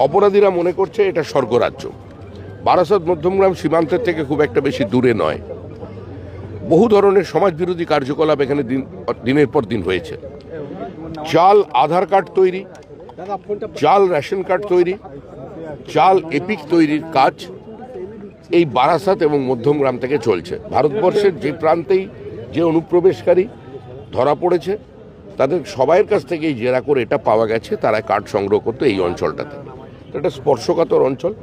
অপরাধীরা মনে করছে এটা স্বর্গরাজ্য। বারাসত মধ্যমগ্রাম সীমান্তের থেকে খুব একটা বেশি দূরে নয়। বহু ধরনের সমাজবিরোধী কার্যকলাপ এখানে দিনের পর দিন হয়েছে। জাল আধার কার্ড তৈরি, জাল রেশন কার্ড তৈরি, জাল এপিক তৈরির কাজ এই বারাসত এবং মধ্যমগ্রাম থেকে চলছে। ভারতবর্ষের যে প্রান্তেই যে অনুপ্রবেশকারী ধরা পড়েছে তাদের সবাইয়ের কাছ থেকেই জেরা করে এটা পাওয়া গেছে তারা কার্ড সংগ্রহ করতো এই অঞ্চলটাতে। এটা স্পর্শকাতর অঞ্চল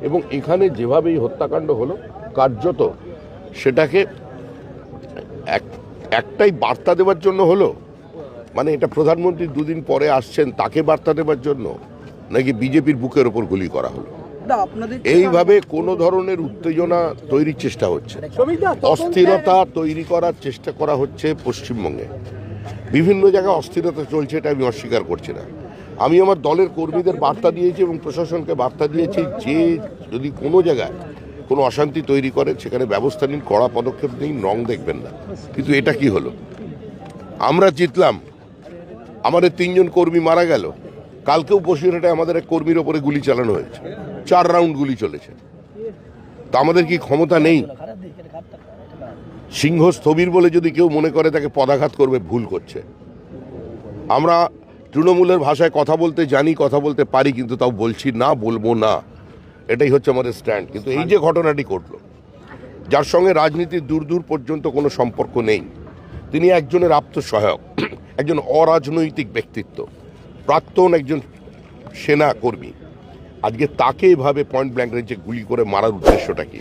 এবং এখানে যেভাবে এই হত্যাকাণ্ড হলো কার্যত সেটাকে একটাই বার্তা দেওয়ার জন্য হলো, মানে এটা প্রধানমন্ত্রী দুদিন পরে আসছেন তাকে বার্তা দেওয়ার জন্য, নাকি বিজেপির বুকের ওপর গুলি করা হলো? এইভাবে কোনো ধরনের উত্তেজনা তৈরির চেষ্টা হচ্ছে, অস্থিরতা তৈরি করার চেষ্টা করা হচ্ছে পশ্চিমবঙ্গে। বিভিন্ন জায়গায় অস্থিরতা চলছে, এটা আমি অস্বীকার করছি না। আমি আমার দলের কর্মীদের বার্তা দিয়েছি এবং প্রশাসনকে বার্তা দিয়েছি যে যদি কোনো জায়গায় কোনো অশান্তি তৈরি করে সেখানে ব্যবস্থা নিন, কড়া পদক্ষেপ নিন, রং দেখবেন না। কিন্তু এটা কি হলো? আমরা জিতলাম, আমাদের 3 জন কর্মী মারা গেল। কালকেও বসিরহাটে আমাদের এক কর্মীর ওপরে গুলি চালানো হয়েছে, 4 রাউন্ড গুলি চলেছে। তা আমাদের কি ক্ষমতা নেই? সিংহ স্থবির বলে যদি কেউ মনে করে তাকে পদাঘাত করবে, ভুল করছে। আমরা তৃণমূলের ভাষায় কথা বলতে জানি, কথা বলতে পারি, কিন্তু তাও বলছি না, বলবো না, এটাই হচ্ছে আমাদের স্ট্যান্ড। কিন্তু এই যে ঘটনাটি ঘটল, যার সঙ্গে রাজনীতির দূর দূর পর্যন্ত কোনো সম্পর্ক নেই, তিনি একজনের আত্মসহায়ক, একজন অরাজনৈতিক ব্যক্তিত্ব, প্রাক্তন একজন সেনা কর্মী, আজকে তাকে এভাবে পয়েন্ট ব্ল্যাঙ্ক রেঞ্জে গুলি করে মারার উদ্দেশ্যটা কি?